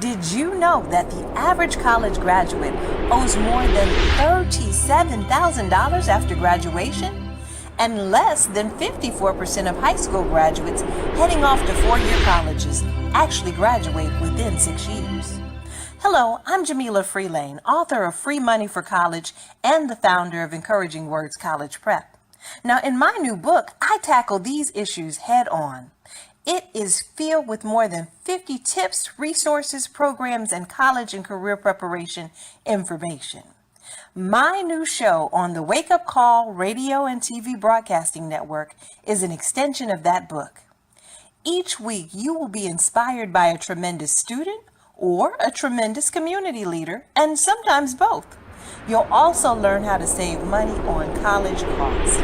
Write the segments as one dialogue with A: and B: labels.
A: Did you know that the average college graduate owes more than $37,000 after graduation? And less than 54% of high school graduates heading off to four-year colleges actually graduate within 6 years. Hello, I'm Jamila Freelain, author of Free Money for College and the founder of Encouraging Words College Prep. Now, in my new book, I tackle these issues head on. It is filled with more than 50 tips, resources, programs, and college and career preparation information. My new show on the Wake Up Call radio and TV broadcasting network is an extension of that book. Each week, you will be inspired by a tremendous student or a tremendous community leader, and sometimes both. You'll also learn how to save money on college costs.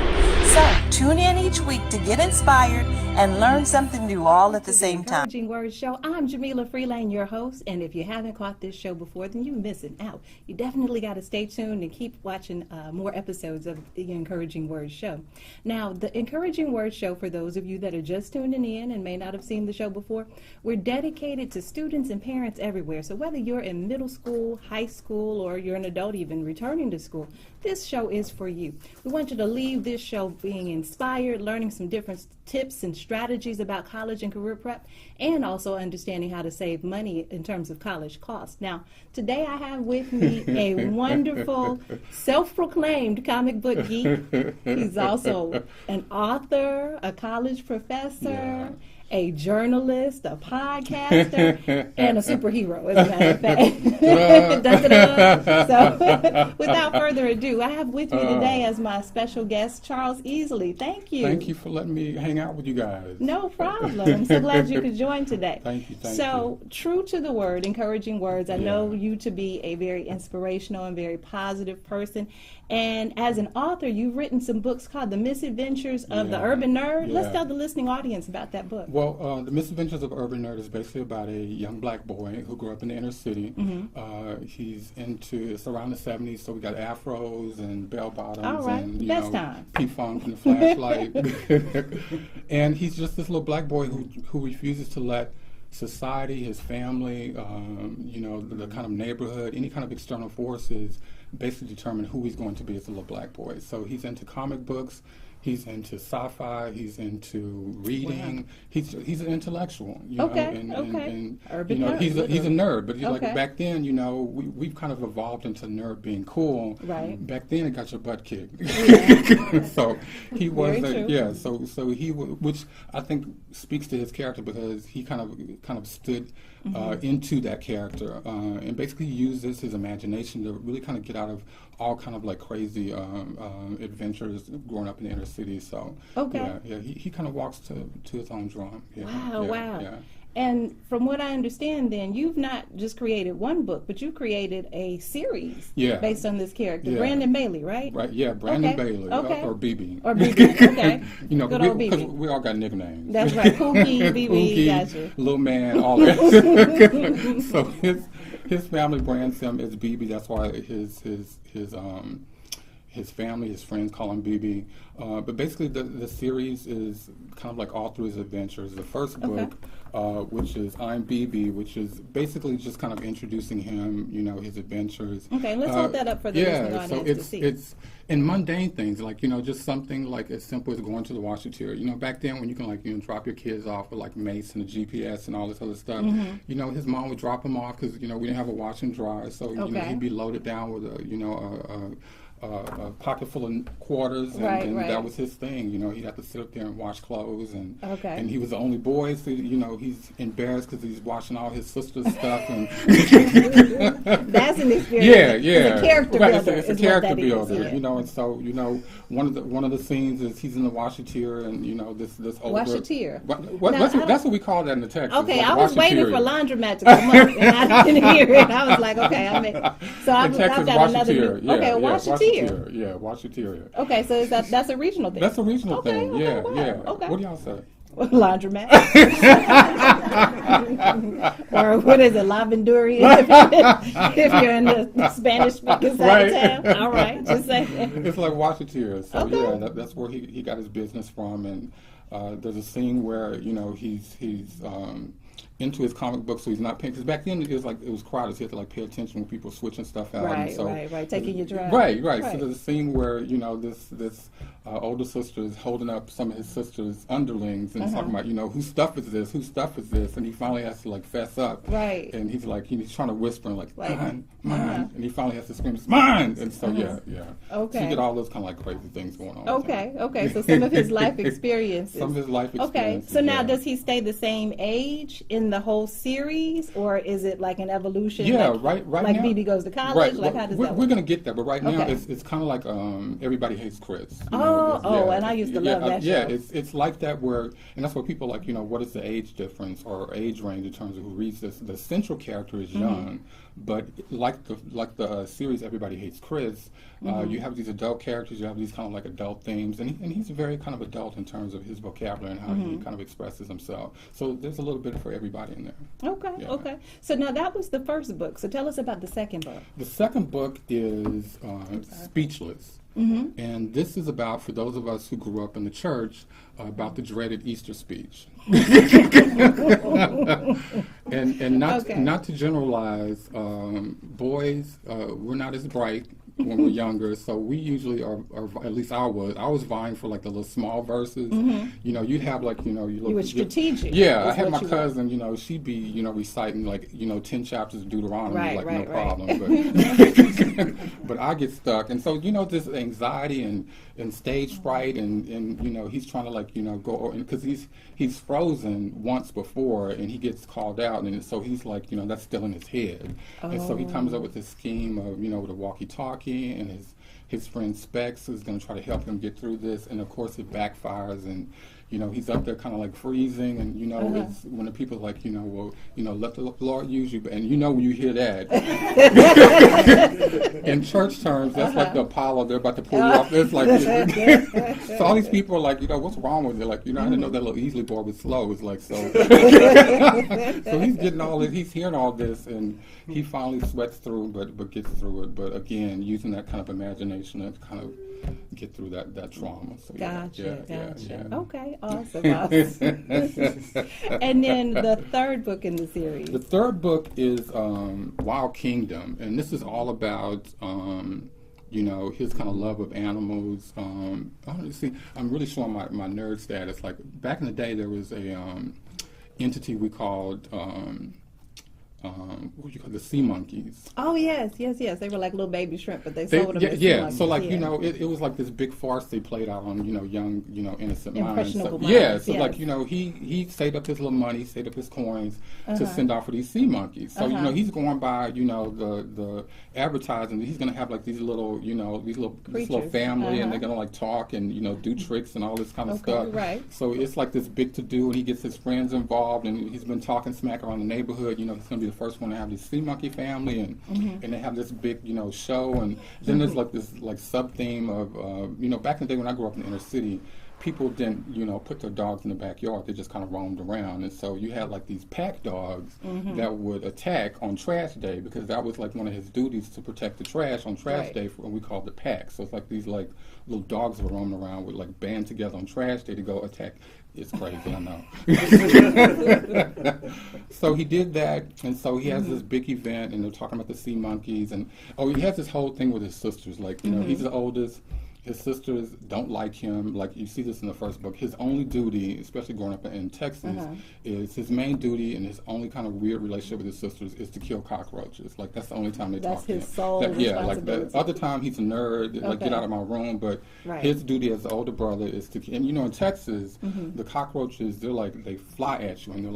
A: So tune in each week to get inspired and learn something new all at the same time.
B: Encouraging Words Show. I'm Jamila Freelain, your host, and if you haven't caught this show before, then you're missing out. You definitely got to stay tuned and keep watching more episodes of the Encouraging Words Show. Now, the Encouraging Words Show, for those of you that are just tuning in and may not have seen the show before, we're dedicated to students and parents everywhere. So whether you're in middle school, high school, or you're an adult even returning to school, this show is for you. We want you to leave this show being inspired, learning some different tips and strategies about college and career prep, and also understanding how to save money in terms of college costs. Now, today I have with me a wonderful, self-proclaimed comic book geek. He's also an author, a college professor, a journalist, a podcaster, and a superhero, as a matter of fact. Da-da-da. So, without further ado, I have with me today as my special guest, Charles Easley. Thank you.
C: Thank you for letting me hang out with you guys.
B: No problem. I'm so glad you could join today.
C: Thank you.
B: So, true to the word, encouraging words, I know you to be a very inspirational and very positive person. And as an author, you've written some books called The Misadventures of the Urban Nerd. Let's tell the listening audience about that book.
C: Well, The Misadventures of Urban Nerd is basically about a young black boy who grew up in the inner city. He's it's around the 70s, so we got afros and bell bottoms and, P-Funk and the flashlight. And he's just this little black boy who refuses to let society, his family, the kind of neighborhood, any kind of external forces basically determine who he's going to be as a little black boy. So he's into comic books, he's into sci-fi, he's into reading. Wow. He's an intellectual, and
B: Urban nerd.
C: He's a nerd. But like back then, we've kind of evolved into nerd being cool.
B: Right.
C: Back then, it got your butt kicked. Yeah. So he was So he which I think speaks to his character because he kind of stood into that character and basically uses his imagination to really kind of get out of all kind of like crazy adventures growing up in the inner city. So he kind of walks to his own drum.
B: Wow. Yeah. And from what I understand, then, you've not just created one book, but you created a series based on this character, Brandon Bailey, right?
C: Right. Yeah, Brandon Bailey, or BB.
B: Or BB. Okay.
C: Good old BB. Because we all got nicknames.
B: That's right. Pookie, BB, gotcha.
C: Little man, all that. So his family brands him as BB. That's why his family, his friends call him BB. But basically, the series is kind of like all through his adventures. The first book, which is I'm BB, which is basically just kind of introducing him, his adventures.
B: Okay, let's hold that up for the listening audience to see.
C: It's in mundane things, like, just something like as simple as going to the washateer. Back then when you can drop your kids off with like mace and a GPS and all this other stuff, his mom would drop him off because, we didn't have a wash and dry. So, he'd be loaded down with a pocket full of quarters, and that was his thing. He'd have to sit up there and wash clothes, and he was the only boy, so he's embarrassed because he's washing all his sister's stuff. And
B: that's an experience.
C: It's
B: a character builder.
C: It's a character builder, And so one of the scenes is he's in the washateer, and this whole
B: washateer.
C: That's what we call that in the Texas.
B: Okay, I was waiting for laundromat to come up, and I didn't hear it. I was like, okay, I've got another. Washateer.
C: Yeah, washateer.
B: Okay, so that's a regional thing.
C: That's a regional thing.
B: Okay.
C: What do y'all say?
B: Laundromat. Or what is it, lavandurian, if you're in the Spanish-speaking side of town. All right, just saying.
C: It's like washateer. So that's where he got his business from. And there's a scene where he's into his comic book, so he's not paying. Because back then it was crowded, so you had to like pay attention when people were switching stuff out.
B: Right,
C: and so,
B: right. Taking your drive.
C: Right. So there's a scene where this older sister is holding up some of his sister's underlings and talking about whose stuff is this, and he finally has to like fess up.
B: Right.
C: And he's trying to whisper like mine, and he finally has to scream, it's mine. And so yeah.
B: Okay.
C: So you get all those kind of like crazy things going on.
B: Okay. So some of his life experiences.
C: Some of his life experiences.
B: Okay. So now does he stay the same age in the whole series, or is it like an evolution?
C: Yeah,
B: right
C: now.
B: Like BB goes to college.
C: Right.
B: Like how does that work?
C: We're gonna get there, but right now it's kind of like Everybody Hates Chris.
B: And I used to love that show.
C: Yeah, it's like that where, and that's where people like, what is the age difference or age range in terms of who reads this? The central character is young, but like the series Everybody Hates Chris, you have these adult characters, you have these kind of like adult themes, and he's very kind of adult in terms of his vocabulary and how he kind of expresses himself. So there's a little bit for everybody in there.
B: Okay. So now that was the first book. So tell us about the second book.
C: The second book is Speechless. And this is about, for those of us who grew up in the church, about the dreaded Easter speech. and not to generalize, boys, we're not as bright when we're younger, so we usually are, at least I was vying for like the little small verses. You'd have like, you
B: were strategic.
C: Yeah, I had my cousin, she'd be, reciting like, 10 chapters of Deuteronomy, no problem. But I get stuck. And so, this anxiety and stage fright and he's trying to like, go, because he's frozen once before and he gets called out. And so he's like, that's still in his head. And so he comes up with this scheme of, with a walkie-talkie, and his friend Specs is going to try to help him get through this. And of course it backfires, and he's up there kind of like freezing, and it's when the people are like, let the Lord use you, and when you hear that, in church terms, that's like the Apollo, they're about to pull you off. It's like, so all these people are like, what's wrong with you? Like, I didn't know that little Easley boy was slow. It's like, so. So he's getting all this, he's hearing all this, and he finally sweats through, but gets through it. But again, using that kind of imagination to kind of get through that trauma. So,
B: Gotcha.
C: Yeah.
B: Okay, awesome. And then the third book in the series.
C: The third book is Wild Kingdom, and this is all about his kind of love of animals. I'm really showing my nerd status. Like back in the day, there was a entity we called what you call the sea monkeys.
B: Oh yes. They were like little baby shrimp, but they sold them as sea monkeys.
C: So like it was like this big farce they played out on young innocent minds.
B: Impressionable
C: minds. Like he saved up his little money, saved up his coins to send off for these sea monkeys. So he's going by the advertising. He's gonna have like these little this little family, and they're gonna like talk and do tricks and all this kind of stuff.
B: Right.
C: So it's like this big to do, and he gets his friends involved, and he's been talking smack around the neighborhood. He's gonna be the first one to have this sea monkey family, and they have this big show, and then there's like this like sub theme of back in the day when I grew up in the inner city, people didn't put their dogs in the backyard, they just kind of roamed around, and so you had like these pack dogs that would attack on trash day, because that was like one of his duties, to protect the trash on trash day, and we called it pack. So it's like these like little dogs that were roaming around would like band together on trash day to go attack. It's crazy, I know. So he did that, and so he has this big event, and they're talking about the sea monkeys, and he has this whole thing with his sisters. Like, he's the oldest. His sisters don't like him. Like, you see this in the first book. His only duty, especially growing up in Texas, is his main duty, and his only kind of weird relationship with his sisters is to kill cockroaches. Like, that's the only time they talk to him.
B: That's his sole responsibility.
C: Like the other time he's a nerd, like get out of my room. But his duty as the older brother is to. And in Texas, the cockroaches, they fly at you, and they're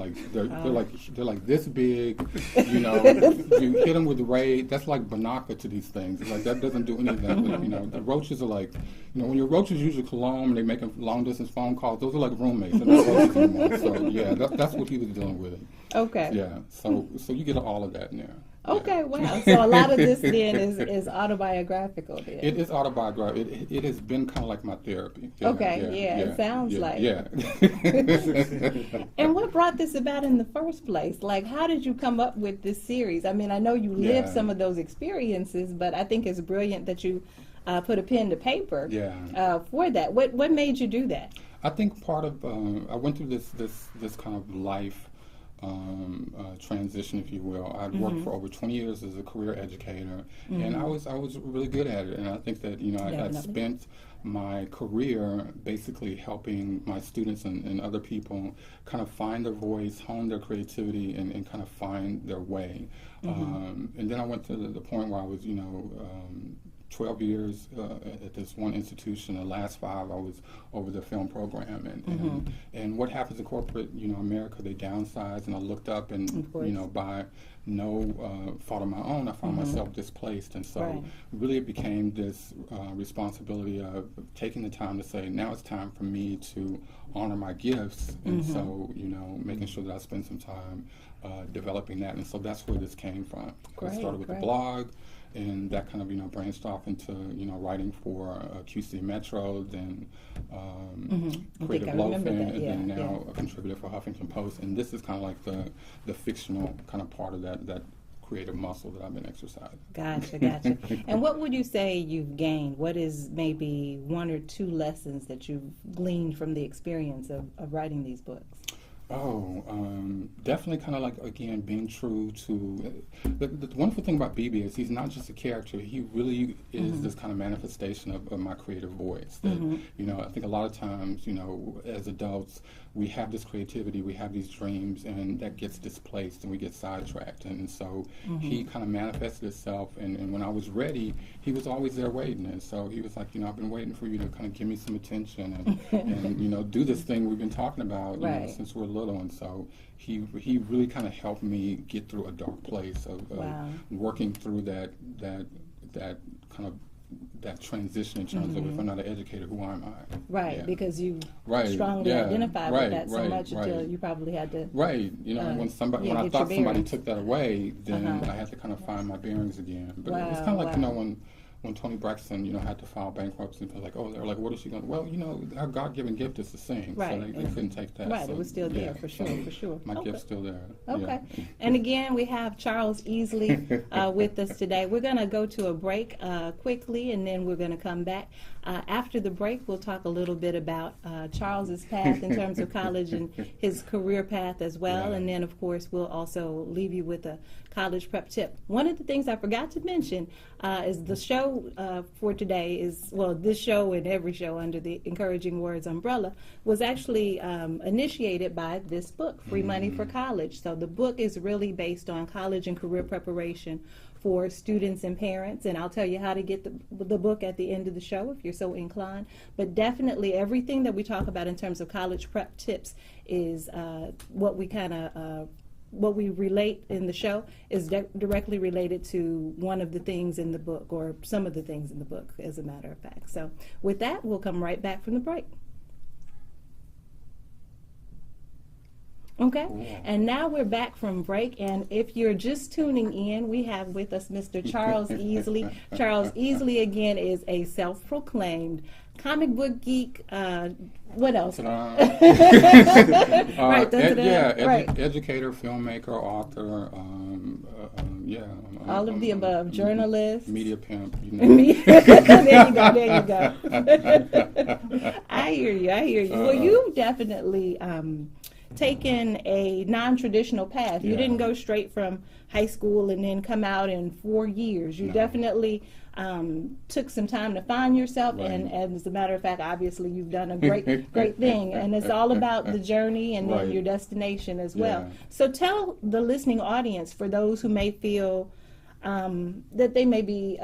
C: like this big. You hit them with the raid. That's like banaka to these things. It's like that doesn't do anything. The roaches are like. When your roaches use your cologne and they're making long-distance phone calls, those are like roommates. They're not roaches anymore. So, that's what he was dealing with.
B: Okay.
C: Yeah, so you get all of that in there.
B: Okay, yeah. Wow. So a lot of this then is autobiographical then.
C: It is autobiographical. It has been kind of like my therapy.
B: It sounds like.
C: Yeah.
B: And what brought this about in the first place? Like, how did you come up with this series? I mean, I know you lived some of those experiences, but I think it's brilliant that you put a pen to paper for that. What made you do that?
C: I think part of I went through this kind of life transition, if you will. I'd worked for over 20 years as a career educator, and I was really good at it. And I think that I'd spent my career basically helping my students and other people kind of find their voice, hone their creativity, and kind of find their way. And then I went to the point where I was 12 years at this one institution. The last 5 I was over the film program, and what happens in corporate, America, they downsize, and I looked up, and by no fault of my own, I found myself displaced, and so really it became this responsibility of taking the time to say, now it's time for me to honor my gifts, and so making sure that I spend some time developing that, and so that's where this came from. I started with the blog, and that kind of branched off into writing for QC Metro, then Creative Loafing, and then now a contributor for Huffington Post. And this is kind of like the fictional kind of part of that creative muscle that I've been exercising.
B: Gotcha. And what would you say you've gained? What is maybe 1 or 2 lessons that you've gleaned from the experience of writing these books?
C: Definitely kind of like, again, being true to the wonderful thing about BB is he's not just a character. He really is this kind of manifestation of my creative voice. That, I think a lot of times, as adults, we have this creativity, we have these dreams, and that gets displaced and we get sidetracked. And so he kind of manifested itself, and when I was ready, he was always there waiting. And so he was like, I've been waiting for you to kind of give me some attention and do this thing we've been talking about since we're little. And so he really kind of helped me get through a dark place of working through that kind of that transition in terms of, if I'm not an educator, who am I?
B: Right, because you strongly identified with that so much until you probably had to.
C: Right, when I thought somebody took that away, then I had to kind of find my bearings again. But it's kind of like when Toni Braxton, had to file bankruptcy, people were like, they're like, what is she going to? Well, her God-given gift is to sing, so they couldn't take that.
B: Right,
C: so,
B: it was still there for sure.
C: My gift's still there.
B: Okay, and again, we have Charles Easley with us today. We're going to go to a break quickly, and then we're going to come back. After the break, we'll talk a little bit about Charles's path in terms of college and his career path as well, and then, of course, we'll also leave you with a college prep tip. One of the things I forgot to mention is the show for today is, this show and every show under the Encouraging Words umbrella was actually initiated by this book, Free Money for College. So the book is really based on college and career preparation for students and parents, and I'll tell you how to get the book at the end of the show if you're so inclined. But definitely everything that we talk about in terms of college prep tips is what we relate in the show is directly related to one of the things in the book, or some of the things in the book, as a matter of fact. So with that, we'll come right back from the break. Okay, and now we're back from break, and if you're just tuning in, we have with us Mr. Charles Easley. Charles Easley, again, is a self-proclaimed comic book geek. What else?
C: Educator, filmmaker, author.
B: All of the above. Journalist,
C: media pimp.
B: There you go. I hear you. Well, you definitely taken a non-traditional path. You didn't go straight from high school and then come out in 4 years. You definitely took some time to find yourself, and as a matter of fact, obviously you've done a great thing, and it's all about the journey and then your destination as well. So tell the listening audience, for those who may feel that they maybe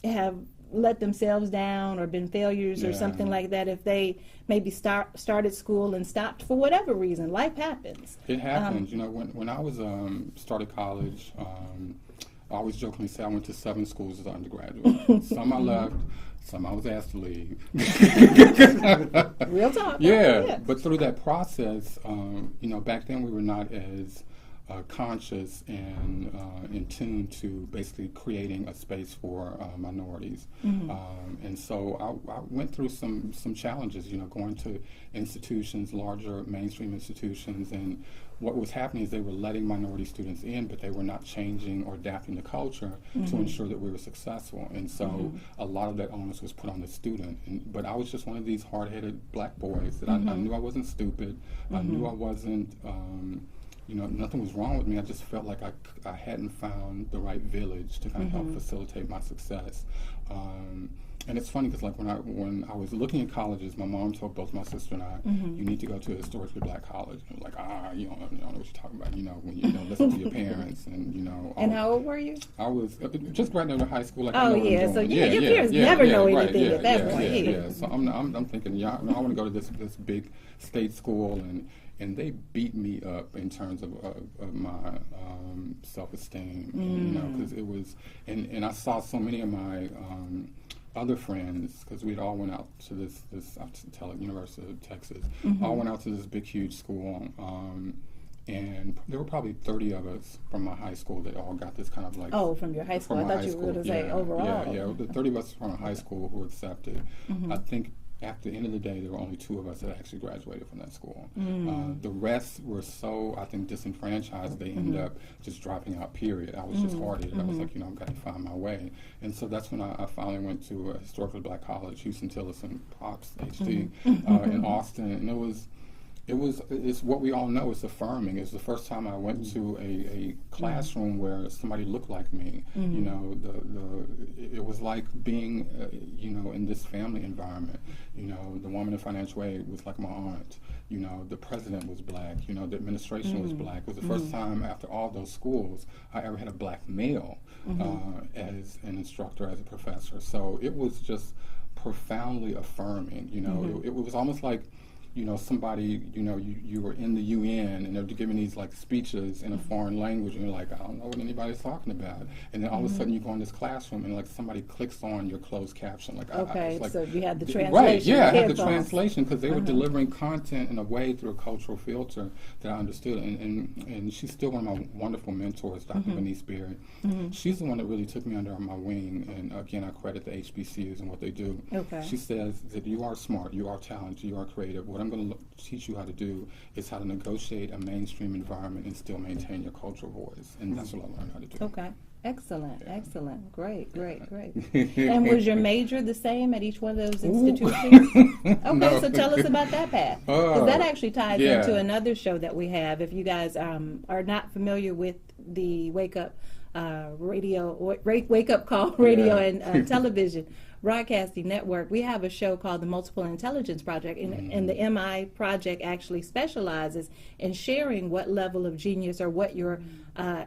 B: have let themselves down or been failures or something like that, if they maybe started school and stopped for whatever reason. Life happens.
C: It happens. When I was started college, I always jokingly say I went to 7 schools as an undergraduate. Some I left, some I was asked to leave.
B: Real talk.
C: But through that process, back then we were not as conscious and in tune to basically creating a space for minorities. And so I went through some challenges, going to institutions, larger mainstream institutions, and what was happening is they were letting minority students in, but they were not changing or adapting the culture to ensure that we were successful. And so a lot of that onus was put on the student. But I was just one of these hard-headed black boys that I knew I wasn't stupid. I knew I wasn't nothing was wrong with me. I just felt like I hadn't found the right village to kind of help facilitate my success. And it's funny because like when I was looking at colleges, my mom told both my sister and I, you need to go to a historically black college. And like, you don't know what you're talking about. When you listen to your parents and
B: And how old were you?
C: I was just right out of high school. Like,
B: oh yeah, so your parents never know anything at that point.
C: Yeah. So I'm thinking, I want to go to this big state school, and they beat me up in terms of my self-esteem, because it was, and I saw so many of my other friends, because we'd all went out to this University of Texas, all went out to this big, huge school, and there were probably 30 of us from my high school that all got this kind of like...
B: Oh, from your high school. I thought you were going to say overall.
C: Yeah, the 30 of us from a high school who were accepted. I think at the end of the day, there were only 2 of us that actually graduated from that school. The rest were so, I think, disenfranchised, they ended up just dropping out, period. I was just hard-headed. I was like, I've got to find my way. And so that's when I finally went to a historically black college, Houston Tillerson, Pops, HD, in Austin. And it's what we all know. It's affirming. It's the first time I went to a classroom where somebody looked like me. It was like being, in this family environment. The woman in financial aid was like my aunt. The president was black. The administration was black. It was the first time after all those schools I ever had a black male as an instructor, as a professor. So it was just profoundly affirming. It was almost like, somebody, you were in the UN and they're giving these like speeches in a foreign language and you're like, I don't know what anybody's talking about. And then all of a sudden you go in this classroom and like somebody clicks on your closed caption. Like,
B: so you had the translation.
C: Right, yeah, I had the translation because they were delivering content in a way through a cultural filter that I understood. And she's still one of my wonderful mentors, Dr. Denise Berry. She's the one that really took me under my wing. And again, I credit the HBCUs and what they do. She says that you are smart, you are talented, you are creative. What I'm going to teach you how to do is how to negotiate a mainstream environment and still maintain your cultural voice, and that's what I learned how to do.
B: Okay, excellent. Great. And was your major the same at each one of those institutions? Okay, no. So tell us about that path, because that actually ties into another show that we have. If you guys are not familiar with the Wake Up Call radio and television broadcasting network, we have a show called the Multiple Intelligence Project, and the MI Project actually specializes in sharing what level of genius or what your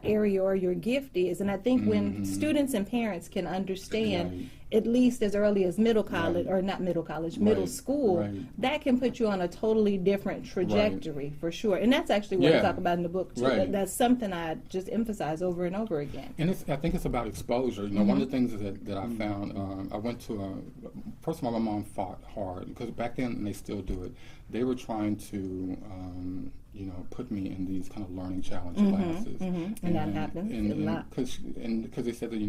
B: area or your gift is. And I think when students and parents can understand, at least as early as middle college, or not middle college, middle school, that can put you on a totally different trajectory for sure. And that's actually what I talk about in the book too. That's something I just emphasize over and over again.
C: And I think it's about exposure. One of the things that I found, I went to first of all, my mom fought hard because back then, and they still do it, they were trying to put me in these kind of learning challenge classes.
B: And that happens a lot.
C: Because they said that,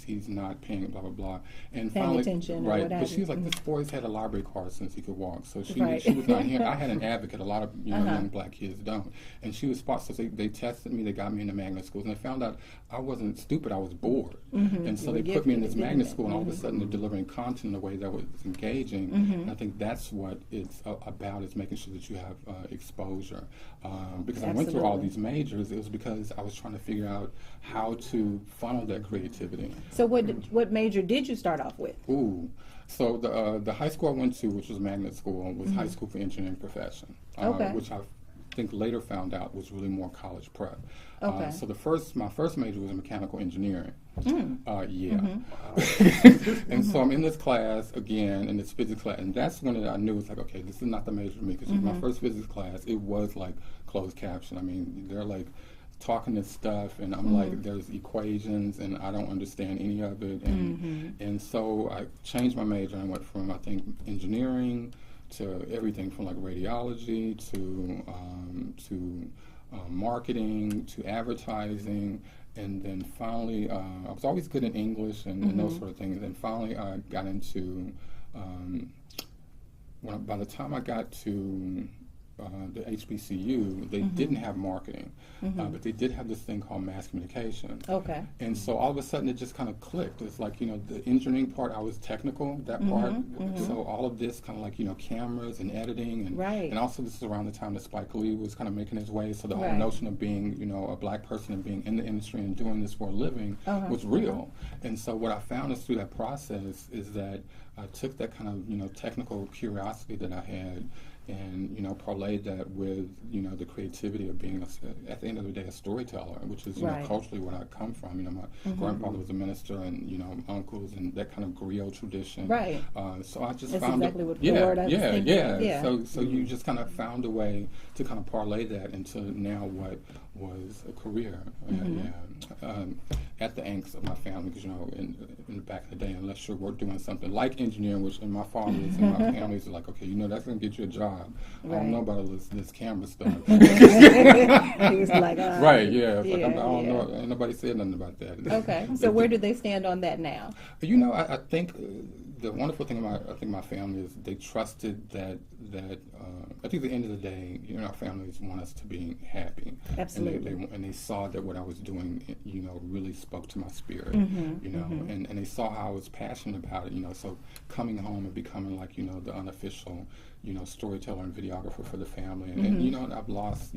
C: he's not paying, blah, blah, blah. And
B: paying
C: finally,
B: attention.
C: Right, because she was like, this boy's had a library card since he could walk. So she was not here. I had an advocate. A lot of young black kids don't. And she was spot. So they tested me. They got me into magnet schools. And they found out I wasn't stupid. I was bored. And so they put me in this magnet school. And all of a sudden they're delivering content in a way that was engaging. And I think that's what it's about, is making sure that you have exposure. Because I went through all these majors, it was because I was trying to figure out how to funnel that creativity.
B: So what major did you start off with?
C: So the high school I went to, which was magnet school, was High School for Engineering Profession, which I think later found out was really more college prep. So my first major was in mechanical engineering. And so I'm in this class again, in this physics class, and that's when I knew it's like, okay, this is not the major for me, because my first physics class, it was like closed caption. I mean, they're like talking this stuff, and I'm like, there's equations, and I don't understand any of it, and so I changed my major and went from, I think, engineering to everything from like radiology to marketing to advertising. And then finally, I was always good in English and those sort of things. And finally, I got into, by the time I got to the HBCU, they didn't have marketing, but they did have this thing called mass communication.
B: Okay.
C: And so all of a sudden it just kind of clicked. It's like, the engineering part, I was technical, that part. So all of this kind of like, cameras and editing. And also this is around the time that Spike Lee was kind of making his way. So the whole notion of being, a black person and being in the industry and doing this for a living was real. And so what I found is through that process is that I took that kind of, technical curiosity that I had and, parlayed that with, the creativity of being, at the end of the day, a storyteller, which is, culturally what I come from. My grandfather was a minister and, uncles and that kind of griot tradition. Right. So I just
B: That's
C: found
B: exactly what the word I was thinking.
C: So you just kind of found a way to kind of parlay that into now what was a career. At the angst of my family, because, in the back of the day, unless you're doing something like engineering, which in my father's and my family's are like, okay, that's going to get you a job. I don't know about all this camera stuff.
B: He was like,
C: right, yeah. It's like, I don't know. Ain't nobody said nothing about that.
B: Okay, so where do they stand on that now?
C: I think the wonderful thing about my family is they trusted that I think at the end of the day, our families want us to be happy.
B: Absolutely.
C: And they saw that what I was doing, really spoke to my spirit, and they saw how I was passionate about it, so coming home and becoming like, the unofficial, storyteller and videographer for the family. And I've lost,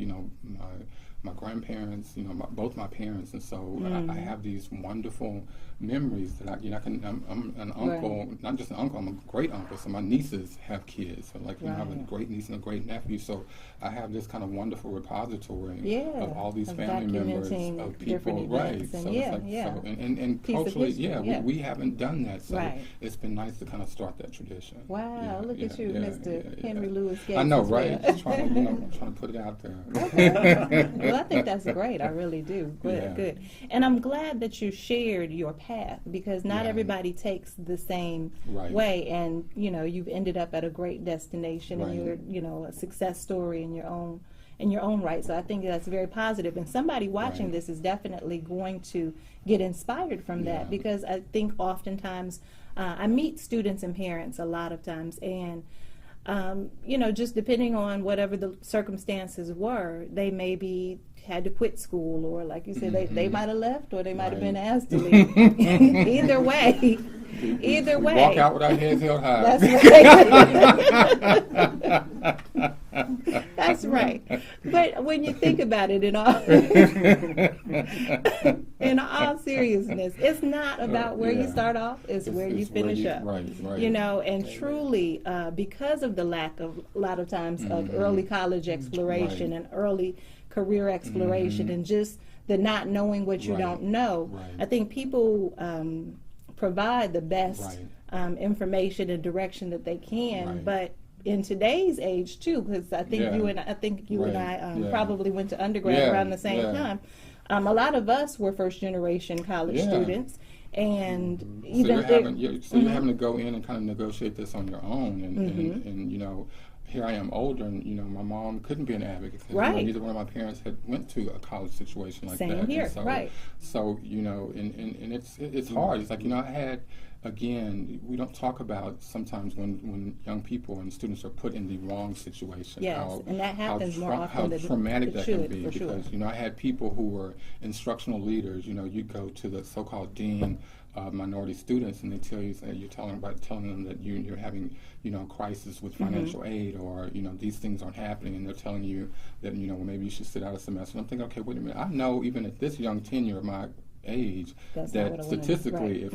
C: my grandparents, both my parents, and so I have these wonderful memories that I'm an uncle, not just an uncle, I'm a great uncle. So my nieces have kids, so I have a great niece and a great nephew. So I have this kind of wonderful repository of all these family members, of people, right? So and culturally, we haven't done that, so it's been nice to kind of start that tradition.
B: Wow, look at you, Mr. Henry Louis Gates.
C: I know, right? Just trying to put it out there.
B: Okay. Well, I think that's great. I really do. Good. And I'm glad that you shared your path, because not everybody takes the same way. And, you've ended up at a great destination and you're, a success story in your own right. So I think that's very positive. And somebody watching this is definitely going to get inspired from that, because I think oftentimes I meet students and parents a lot of times, and just depending on whatever the circumstances were, they maybe had to quit school, or like you said, they might have left, or they might have been asked to leave. Either way. We
C: walk out with our heads held high.
B: That's right. That's right. But when you think about it in all seriousness, it's not about where you start off, it's where you finish up.
C: Right.
B: And truly, because of the lack of, a lot of times, of early college exploration and early career exploration and just the not knowing what you don't know, I think people provide the best information and direction that they can, but in today's age too, because I think you and I probably went to undergrad around the same time. A lot of us were first generation college students, and
C: you're having to go in and kind of negotiate this on your own, and here I am older, and my mom couldn't be an advocate because neither one of my parents had went to a college situation like that.
B: Same here,
C: So and it's hard. It's like I had. Again, we don't talk about sometimes when young people and students are put in the wrong situation.
B: Yes, and that happens more often
C: how
B: than
C: traumatic that can be.
B: Because
C: I had people who were instructional leaders. You go to the so-called dean of minority students, and they tell you, you're telling them that you're having a crisis with financial aid, or these things aren't happening, and they're telling you that well, maybe you should sit out a semester. And I'm thinking, okay, wait a minute. I know even at this young tenure of my age that statistically if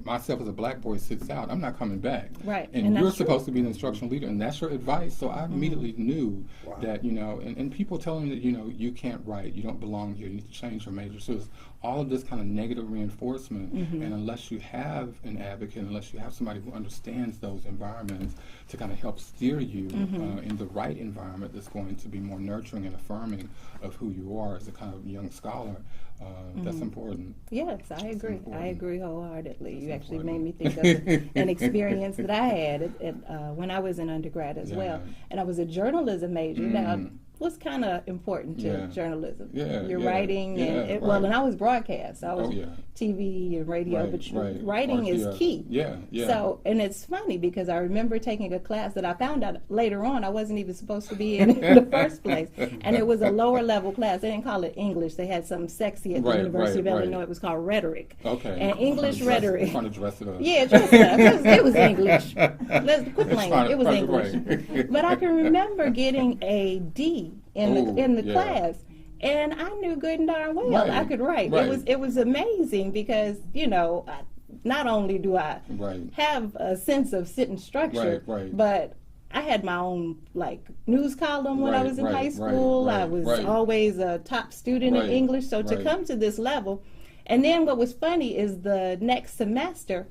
C: myself as a black boy sits out, I'm not coming back. And you're supposed to be an instructional leader, and that's your advice. So I immediately knew that and people telling me that you can't write, you don't belong here, you need to change your major. So it's all of this kind of negative reinforcement, and unless you have an advocate, unless you have somebody who understands those environments to kind of help steer you in the right environment that's going to be more nurturing and affirming of who you are as a kind of young scholar, that's important.
B: Yes, I agree. I agree wholeheartedly. You actually made me think of an experience that I had when I was in undergrad as well. And I was a journalism major. Now, was kind of important to journalism. Your
C: yeah,
B: writing, and I was broadcast. I was TV and radio, but writing is key.
C: Yeah.
B: So, and it's funny because I remember taking a class that I found out later on I wasn't even supposed to be in the first place, and it was a lower level class. They didn't call it English. They had some sexy at the University of Illinois. It was called rhetoric.
C: Okay.
B: And English rhetoric.
C: Trying to dress it up.
B: Yeah, dress it up. It was English. Let's quit playing. It was English. But I can remember getting a D in the class, and I knew good and darn well I could write. It was amazing because not only do I have a sense of sitting structure, but I had my own news column when I was in high school. I was always a top student in English. So to come to this level, and then what was funny is the next semester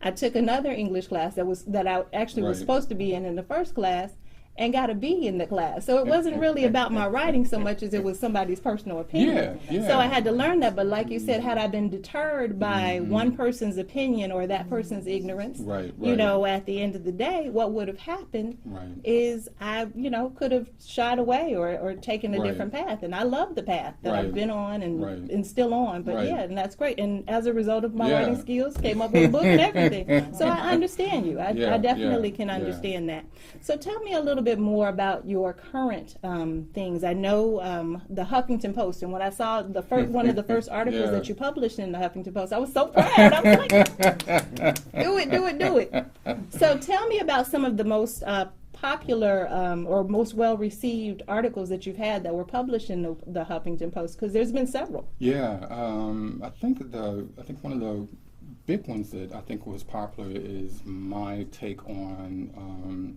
B: I took another English class that I actually was supposed to be in the first class, and got a B in the class. So it wasn't really about my writing so much as it was somebody's personal opinion. So I had to learn that. But like you said, had I been deterred by one person's opinion or that person's ignorance, at the end of the day, what would have happened is I, could have shied away or taken a different path. And I love the path that I've been on and still on. But and that's great. And as a result of my writing skills, came up with a book and everything. So I understand you. I definitely can understand that. So tell me a little bit more about your current things. I know the Huffington Post, and when I saw one of the first articles that you published in the Huffington Post, I was so proud. I was like, do it. So tell me about some of the most popular or most well-received articles that you've had that were published in the Huffington Post, because there's been several.
C: I think one of the big ones that I think was popular is my take on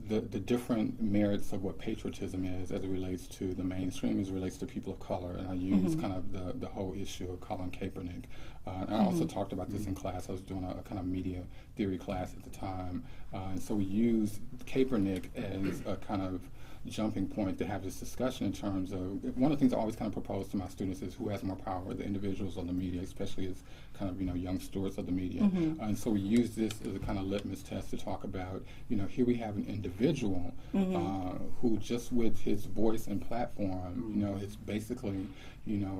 C: the different merits of what patriotism is as it relates to the mainstream, as it relates to people of color. And I use kind of the whole issue of Colin Kaepernick. And I also talked about this in class. I was doing a kind of media theory class at the time. And so we used Kaepernick as a kind of jumping point to have this discussion in terms of, one of the things I always kind of propose to my students is who has more power, the individuals or the media, especially as kind of, young stewards of the media. And so we use this as a kind of litmus test to talk about, here we have an individual who just with his voice and platform, has basically,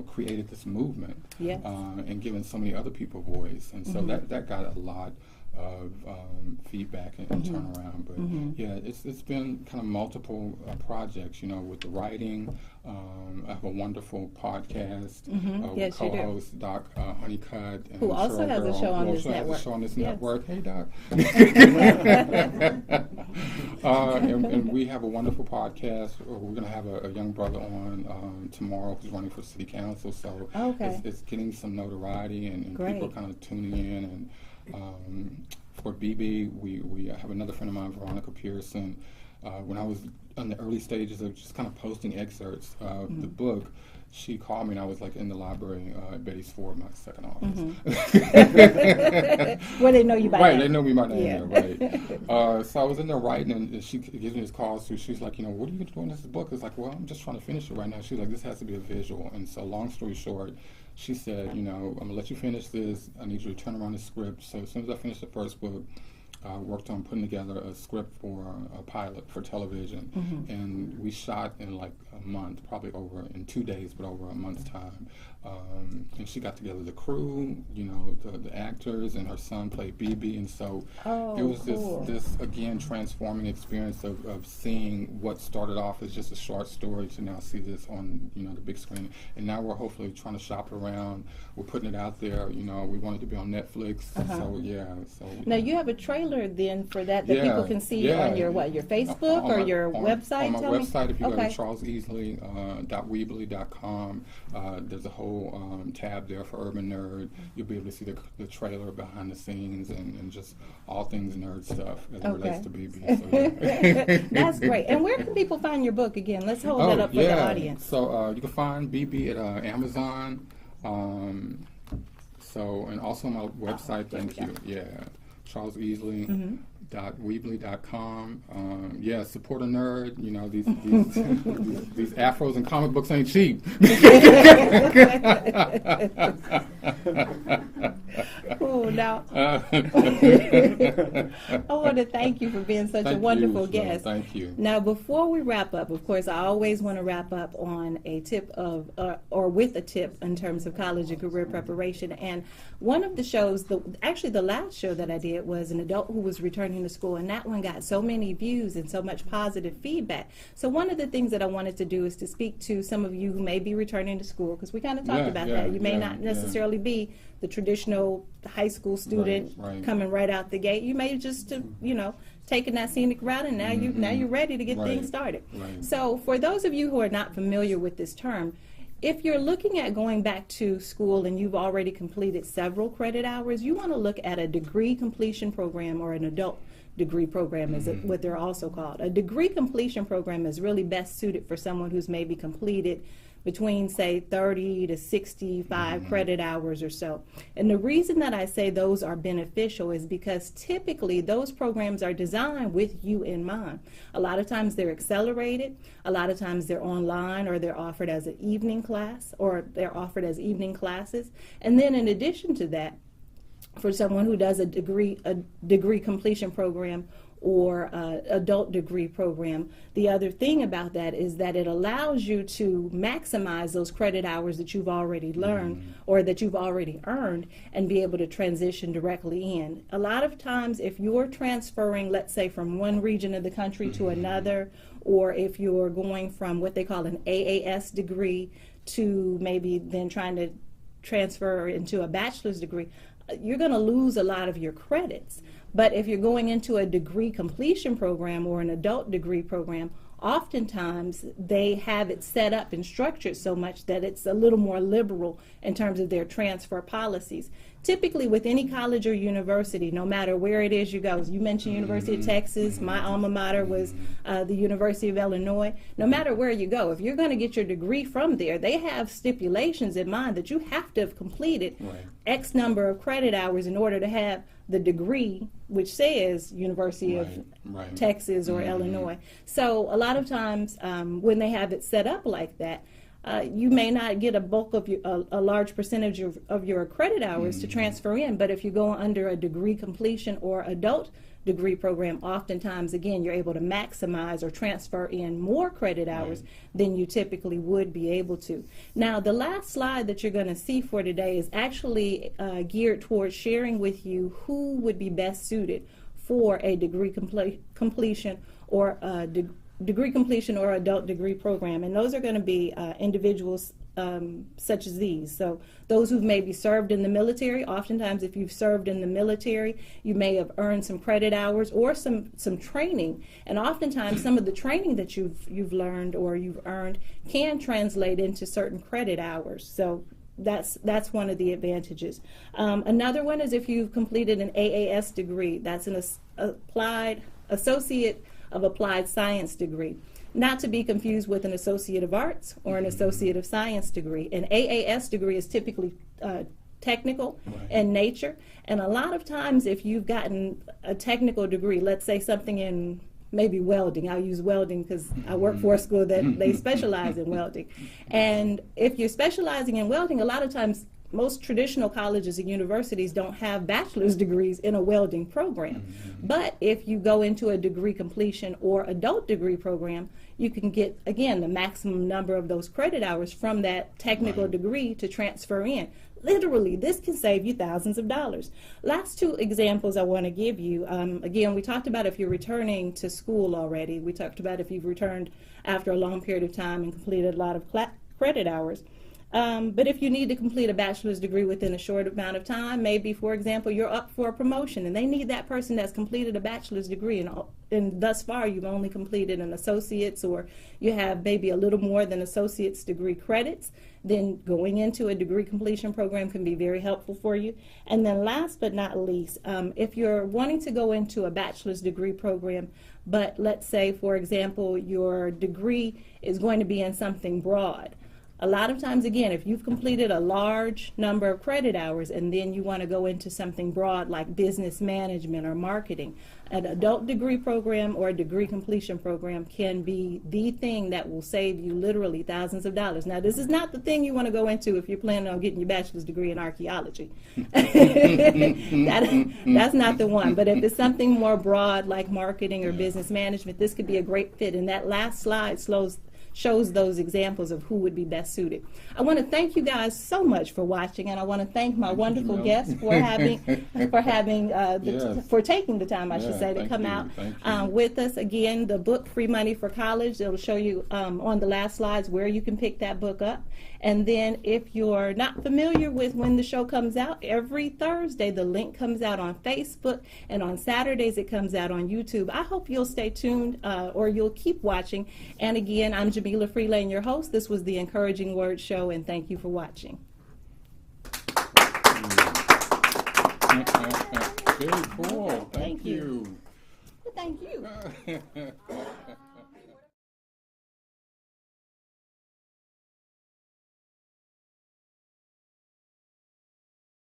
C: created this movement and given so many other people voice. And so that got a lot of feedback and turnaround, but it's been kind of multiple projects, with the writing. I have a wonderful podcast with co-host Doc Honeycutt, and
B: who also has a show on this network.
C: Hey, Doc. and we have a wonderful podcast. We're going to have a young brother on tomorrow who's running for city council. So it's getting some notoriety, and people are kind of tuning in. And for BB, we have another friend of mine, Veronica Pearson. When I was in the early stages of just kind of posting excerpts of the book, she called me, and I was in the library at Betty's Ford, my second office.
B: Where they know you by name.
C: They know me by name, so I was in there writing, and she gives me this call, so she's like, what are you doing this book? It's like, well, I'm just trying to finish it right now. She's like, this has to be a visual. And so long story short, she said, I'm going to let you finish this. I need you to turn around the script. So as soon as I finished the first book, I worked on putting together a script for a pilot for television. And we shot in a month, probably in 2 days, but over a month's time. And she got together the crew, the actors, and her son played BB. And so it was this again, transforming experience of seeing what started off as just a short story to now see this on, the big screen. And now we're hopefully trying to shop it around. We're putting it out there. We want it to be on Netflix. So
B: now you have a trailer then for that people can see on your Facebook or your website?
C: On my website, if you go to charleseasley.weebly.com, there's a whole tab there for Urban Nerd. You'll be able to see the trailer behind the scenes and just all things nerd stuff as it relates to BB. So,
B: That's great. And where can people find your book again? Let's hold that up for the audience.
C: So you can find BB at Amazon. And also my website. Thank you. Charles Easley. Weebly.com. Support a nerd. These afros and comic books ain't cheap.
B: Oh, now, I want to thank you for being such a wonderful guest.
C: Thank you.
B: Now, before we wrap up, of course, I always want to wrap up on a tip of, or with a tip in terms of college and career preparation. And one of the shows, actually the last show that I did was an adult who was returning to school, and that one got so many views and so much positive feedback. So one of the things that I wanted to do is to speak to some of you who may be returning to school, because we kind of talked about that. You may not necessarily be the traditional high school student coming right out the gate. You may just, taking that scenic route, and now you're ready to get things started. So for those of you who are not familiar with this term, if you're looking at going back to school and you've already completed several credit hours, you want to look at a degree completion program or an adult degree program is what they're also called. A degree completion program is really best suited for someone who's maybe completed between, say, 30 to 65 credit hours or so. And the reason that I say those are beneficial is because typically those programs are designed with you in mind. A lot of times they're accelerated, a lot of times they're online, or they're offered as an evening class, or they're offered as evening classes. And then in addition to that, for someone who does a degree completion program or adult degree program, the other thing about that is that it allows you to maximize those credit hours that you've already learned or that you've already earned and be able to transition directly in. A lot of times if you're transferring, let's say, from one region of the country to another, or if you're going from what they call an AAS degree to maybe then trying to transfer into a bachelor's degree, you're going to lose a lot of your credits. But if you're going into a degree completion program or an adult degree program, oftentimes they have it set up and structured so much that it's a little more liberal in terms of their transfer policies. Typically with any college or university, no matter where it is you go, you mentioned University of Texas, my alma mater was the University of Illinois. No matter where you go, if you're going to get your degree from there, they have stipulations in mind that you have to have completed X number of credit hours in order to have the degree which says University of Texas or Illinois. So a lot of times when they have it set up like that, you may not get a bulk of a large percentage of your credit hours to transfer in, but if you go under a degree completion or adult degree program, oftentimes, again, you're able to maximize or transfer in more credit hours than you typically would be able to. Now, the last slide that you're going to see for today is actually geared towards sharing with you who would be best suited for a degree completion or degree completion or adult degree program. And those are going to be individuals such as these. So those who've maybe served in the military, oftentimes if you've served in the military, you may have earned some credit hours or some training. And oftentimes some of the training that you've learned or you've earned can translate into certain credit hours. So that's one of the advantages. Another one is if you've completed an AAS degree. That's an applied associate of applied science degree. Not to be confused with an Associate of Arts or an Associate of Science degree. An AAS degree is typically technical in nature, and a lot of times if you've gotten a technical degree, let's say something in maybe welding, I'll use welding because I work for a school that they specialize in welding, and if you're specializing in welding, a lot of times most traditional colleges and universities don't have bachelor's degrees in a welding program. But if you go into a degree completion or adult degree program, you can get, again, the maximum number of those credit hours from that technical degree to transfer in. Literally, this can save you thousands of dollars. Last two examples I want to give you. Again, we talked about if you're returning to school already. We talked about if you've returned after a long period of time and completed a lot of credit hours. But if you need to complete a bachelor's degree within a short amount of time, maybe, for example, you're up for a promotion and they need that person that's completed a bachelor's degree and thus far you've only completed an associate's or you have maybe a little more than associate's degree credits, then going into a degree completion program can be very helpful for you. And then last but not least, if you're wanting to go into a bachelor's degree program, but let's say, for example, your degree is going to be in something broad, A lot of times, again, if you've completed a large number of credit hours and then you want to go into something broad like business management or marketing, an adult degree program or a degree completion program can be the thing that will save you literally thousands of dollars. Now, this is not the thing you want to go into if you're planning on getting your bachelor's degree in archaeology. That's not the one. But if it's something more broad like marketing or business management, this could be a great fit. And that last slide shows those examples of who would be best suited. I want to thank you guys so much for watching, and I want to thank my wonderful guests for for taking the time, I should say, to come out with us. Again, the book Free Money for College, it'll show you on the last slides where you can pick that book up. And then if you're not familiar with when the show comes out, every Thursday the link comes out on Facebook, and on Saturdays it comes out on YouTube. I hope you'll stay tuned or you'll keep watching. And again, I'm Jamila Freelain, your host. This was the Encouraging Word Show, and thank you for watching.
C: Very cool. Thank you.
B: Well, thank you.